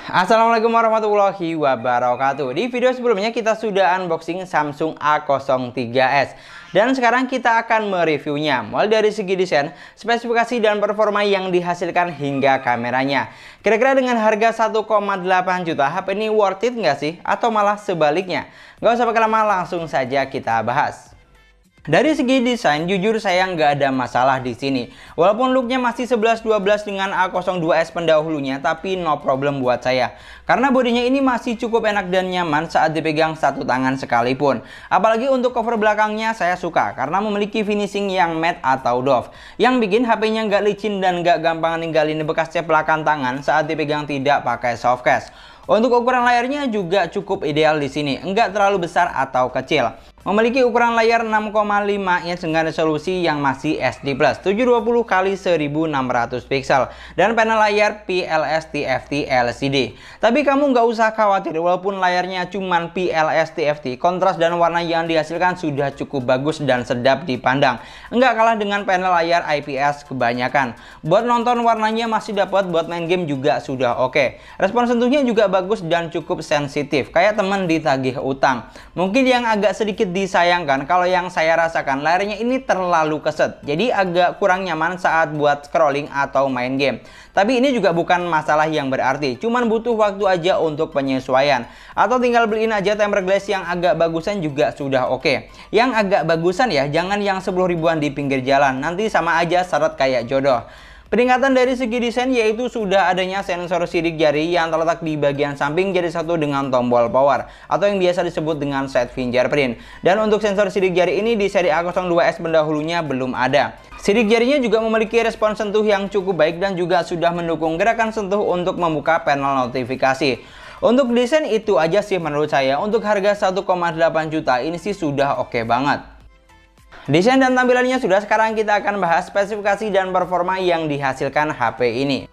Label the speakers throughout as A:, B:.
A: Assalamualaikum warahmatullahi wabarakatuh. Di video sebelumnya kita sudah unboxing Samsung A03s. Dan sekarang kita akan mereviewnya, mulai dari segi desain, spesifikasi, dan performa yang dihasilkan hingga kameranya. Kira-kira dengan harga 1,8 juta, HP ini worth it nggak sih? Atau malah sebaliknya? Nggak usah pakai lama, langsung saja kita bahas. Dari segi desain, jujur saya nggak ada masalah di sini. Walaupun looknya masih 11-12 dengan A02s pendahulunya, tapi no problem buat saya. Karena bodinya ini masih cukup enak dan nyaman saat dipegang satu tangan sekalipun. Apalagi untuk cover belakangnya saya suka, karena memiliki finishing yang matte atau doff. Yang bikin HP-nya nggak licin dan nggak gampang ninggalin bekas ceplakan tangan saat dipegang tidak pakai soft case. Untuk ukuran layarnya juga cukup ideal di sini, enggak terlalu besar atau kecil. Memiliki ukuran layar 6,5 inch dengan resolusi yang masih SD+, 720x1600 pixel, dan panel layar PLS TFT LCD. Tapi kamu nggak usah khawatir, walaupun layarnya cuman PLS TFT, kontras dan warna yang dihasilkan sudah cukup bagus dan sedap dipandang. Enggak kalah dengan panel layar IPS kebanyakan. Buat nonton warnanya masih dapat, buat main game juga sudah oke. Respon sentuhnya juga bagus dan cukup sensitif, kayak temen ditagih utang. Mungkin yang agak sedikit disayangkan, kalau yang saya rasakan layarnya ini terlalu keset, jadi agak kurang nyaman saat buat scrolling atau main game. Tapi ini juga bukan masalah yang berarti, cuman butuh waktu aja untuk penyesuaian. Atau tinggal beliin aja tempered glass yang agak bagusan juga sudah oke. Yang agak bagusan ya, jangan yang 10 ribuan di pinggir jalan, nanti sama aja seret kayak jodoh. Peningkatan dari segi desain yaitu sudah adanya sensor sidik jari yang terletak di bagian samping jadi satu dengan tombol power atau yang biasa disebut dengan side fingerprint. Dan untuk sensor sidik jari ini di seri A02s pendahulunya belum ada. Sidik jarinya juga memiliki respon sentuh yang cukup baik dan juga sudah mendukung gerakan sentuh untuk membuka panel notifikasi. Untuk desain itu aja sih menurut saya. Untuk harga 1,8 juta ini sih sudah oke banget. Desain dan tampilannya sudah, sekarang kita akan bahas spesifikasi dan performa yang dihasilkan HP ini.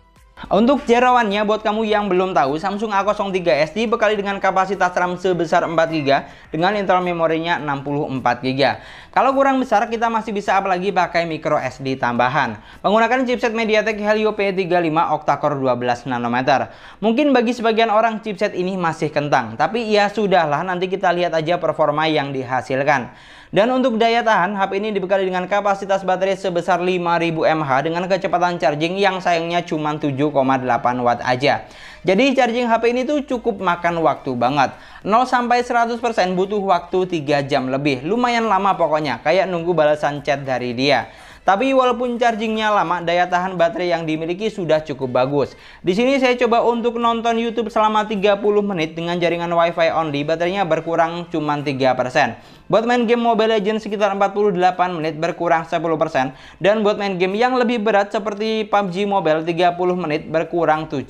A: Untuk jeroannya, buat kamu yang belum tahu, Samsung A03s dibekali dengan kapasitas RAM sebesar 4GB dengan internal memorinya 64GB. Kalau kurang besar, kita masih bisa apalagi pakai micro SD tambahan. Menggunakan chipset MediaTek Helio P35 octa-core 12 nanometer. Mungkin bagi sebagian orang chipset ini masih kentang, tapi ya sudahlah, nanti kita lihat aja performa yang dihasilkan. Dan untuk daya tahan, HP ini dibekali dengan kapasitas baterai sebesar 5000 mAh dengan kecepatan charging yang sayangnya cuma 7,8 watt aja. Jadi charging HP ini tuh cukup makan waktu banget. 0-100% butuh waktu 3 jam lebih. Lumayan lama pokoknya, kayak nunggu balasan chat dari dia. Tapi walaupun chargingnya lama, daya tahan baterai yang dimiliki sudah cukup bagus. Di sini saya coba untuk nonton YouTube selama 30 menit dengan jaringan WiFi only, baterainya berkurang cuma 3%. Buat main game Mobile Legends sekitar 48 menit berkurang 10%. Dan buat main game yang lebih berat seperti PUBG Mobile 30 menit berkurang 7%.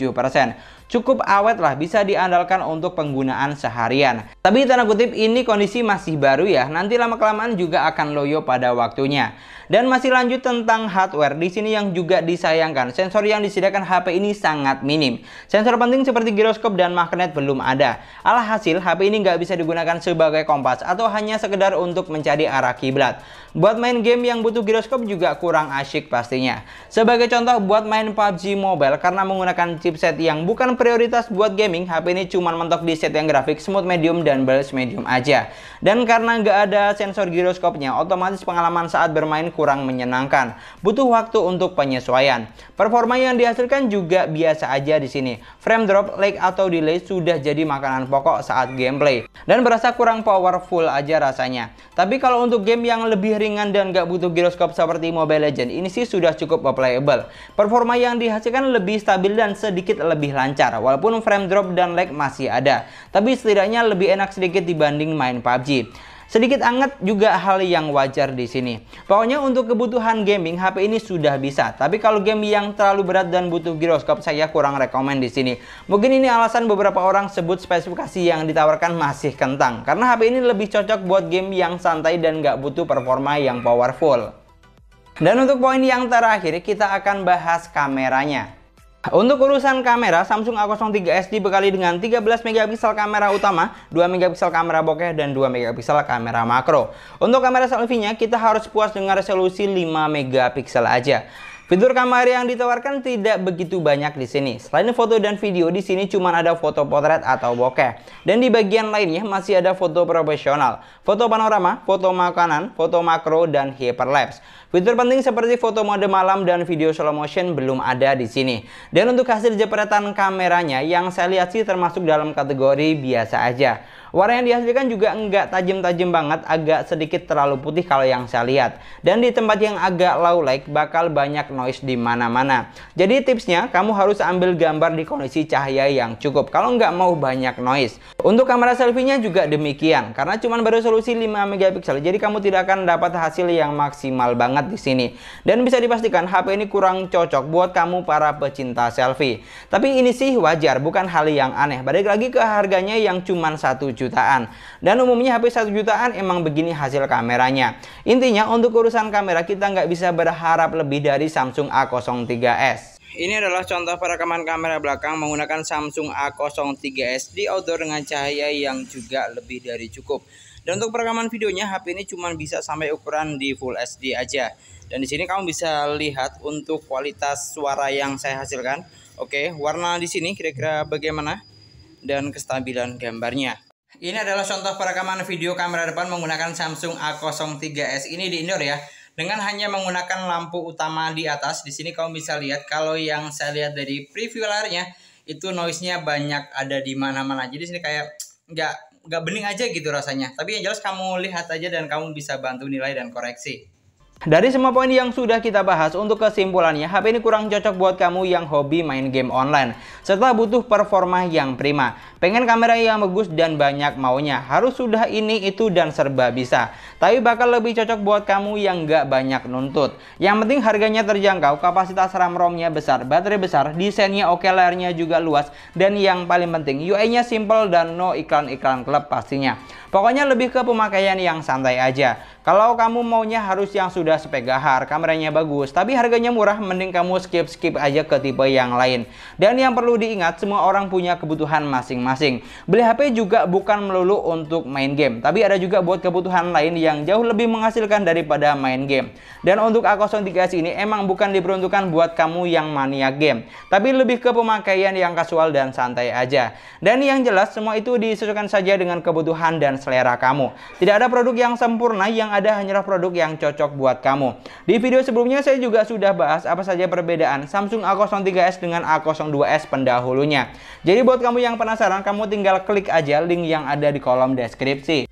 A: Cukup awet lah, bisa diandalkan untuk penggunaan seharian. Tapi tanda kutip ini kondisi masih baru ya, nanti lama-kelamaan juga akan loyo pada waktunya. Dan masih lanjut tentang hardware, di sini yang juga disayangkan, sensor yang disediakan HP ini sangat minim. Sensor penting seperti giroskop dan magnet belum ada. Alhasil HP ini nggak bisa digunakan sebagai kompas atau hanya sekedar untuk mencari arah kiblat. Buat main game yang butuh giroskop juga kurang asyik pastinya. Sebagai contoh, buat main PUBG Mobile karena menggunakan chipset yang bukan prioritas buat gaming, HP ini cuma mentok di set yang grafik smooth medium dan balance medium aja. Dan karena nggak ada sensor giroskopnya, otomatis pengalaman saat bermain kurang menyenangkan. Butuh waktu untuk penyesuaian. Performa yang dihasilkan juga biasa aja di sini. Frame drop, lag atau delay sudah jadi makanan pokok saat gameplay. Dan berasa kurang powerful aja rasanya. Tapi kalau untuk game yang lebih ringan dan nggak butuh giroskop seperti Mobile Legends, ini sih sudah cukup playable. Performa yang dihasilkan lebih stabil dan sedikit lebih lancar. Walaupun frame drop dan lag masih ada, tapi setidaknya lebih enak sedikit dibanding main PUBG. Sedikit anget juga hal yang wajar di sini. Pokoknya untuk kebutuhan gaming HP ini sudah bisa. Tapi kalau game yang terlalu berat dan butuh giroskop saya kurang rekomen di sini. Mungkin ini alasan beberapa orang sebut spesifikasi yang ditawarkan masih kentang. Karena HP ini lebih cocok buat game yang santai dan nggak butuh performa yang powerful. Dan untuk poin yang terakhir kita akan bahas kameranya. Untuk urusan kamera, Samsung A03s dibekali dengan 13 megapiksel kamera utama, 2 megapiksel kamera bokeh, dan 2 megapiksel kamera makro. Untuk kamera selfie-nya, kita harus puas dengan resolusi 5 megapiksel aja. Fitur kamera yang ditawarkan tidak begitu banyak di sini. Selain foto dan video, di sini cuma ada foto potret atau bokeh. Dan di bagian lainnya masih ada foto profesional, foto panorama, foto makanan, foto makro, dan hyperlapse. Fitur penting seperti foto mode malam dan video slow motion belum ada di sini. Dan untuk hasil jepretan kameranya yang saya lihat sih termasuk dalam kategori biasa aja. Warna yang dihasilkan juga enggak tajam-tajam banget, agak sedikit terlalu putih kalau yang saya lihat. Dan di tempat yang agak low light bakal banyak noise di mana-mana. Jadi tipsnya kamu harus ambil gambar di kondisi cahaya yang cukup kalau nggak mau banyak noise. Untuk kamera selfie-nya juga demikian, karena cuma beresolusi 5 megapiksel, jadi kamu tidak akan dapat hasil yang maksimal banget di sini. Dan bisa dipastikan HP ini kurang cocok buat kamu para pecinta selfie. Tapi ini sih wajar, bukan hal yang aneh. Balik lagi ke harganya yang cuma 1 jutaan. Dan umumnya HP 1 jutaan emang begini hasil kameranya. Intinya untuk urusan kamera kita nggak bisa berharap lebih dari Samsung A03s. Ini adalah contoh perekaman kamera belakang menggunakan Samsung A03s di outdoor dengan cahaya yang juga lebih dari cukup. Dan untuk perekaman videonya HP ini cuma bisa sampai ukuran di Full HD aja. Dan di sini kamu bisa lihat untuk kualitas suara yang saya hasilkan. Oke, warna di sini kira-kira bagaimana dan kestabilan gambarnya. Ini adalah contoh perekaman video kamera depan menggunakan Samsung A03s ini di indoor ya. Dengan hanya menggunakan lampu utama di atas, di sini kamu bisa lihat kalau yang saya lihat dari preview layarnya itu noise-nya banyak ada di mana-mana. Jadi sini kayak nggak bening aja gitu rasanya. Tapi yang jelas kamu lihat aja dan kamu bisa bantu nilai dan koreksi. Dari semua poin yang sudah kita bahas, untuk kesimpulannya HP ini kurang cocok buat kamu yang hobi main game online serta butuh performa yang prima. Pengen kamera yang bagus dan banyak maunya, harus sudah ini itu dan serba bisa. Tapi bakal lebih cocok buat kamu yang nggak banyak nuntut. Yang penting harganya terjangkau, kapasitas RAM-ROM-nya besar, baterai besar, desainnya oke, layarnya juga luas, dan yang paling penting UI-nya simple dan no iklan-iklan klub pastinya. Pokoknya lebih ke pemakaian yang santai aja. Kalau kamu maunya harus yang sudah spek gahar, kameranya bagus, tapi harganya murah, mending kamu skip aja ke tipe yang lain. Dan yang perlu diingat, semua orang punya kebutuhan masing-masing. Beli HP juga bukan melulu untuk main game, tapi ada juga buat kebutuhan lain yang jauh lebih menghasilkan daripada main game. Dan untuk A03s ini emang bukan diperuntukkan buat kamu yang mania game, tapi lebih ke pemakaian yang kasual dan santai aja. Dan yang jelas semua itu disesuaikan saja dengan kebutuhan dan selera kamu. Tidak ada produk yang sempurna, yang ada hanyalah produk yang cocok buat kamu. Di video sebelumnya saya juga sudah bahas apa saja perbedaan Samsung A03s dengan A02s pendahulunya. Jadi buat kamu yang penasaran, kamu tinggal klik aja link yang ada di kolom deskripsi.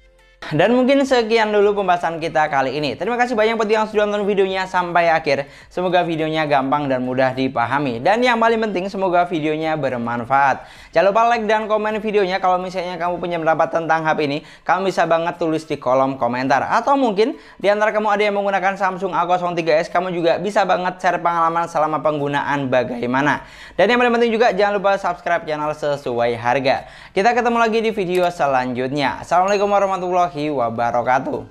A: Dan mungkin sekian dulu pembahasan kita kali ini. Terima kasih banyak buat yang sudah nonton videonya sampai akhir. Semoga videonya gampang dan mudah dipahami. Dan yang paling penting, semoga videonya bermanfaat. Jangan lupa like dan komen videonya. Kalau misalnya kamu punya pendapat tentang HP ini, kamu bisa banget tulis di kolom komentar. Atau mungkin di antara kamu ada yang menggunakan Samsung A03s, kamu juga bisa banget share pengalaman selama penggunaan bagaimana. Dan yang paling penting juga, jangan lupa subscribe channel sesuai harga. Kita ketemu lagi di video selanjutnya. Assalamualaikum warahmatullahi wabarakatuh.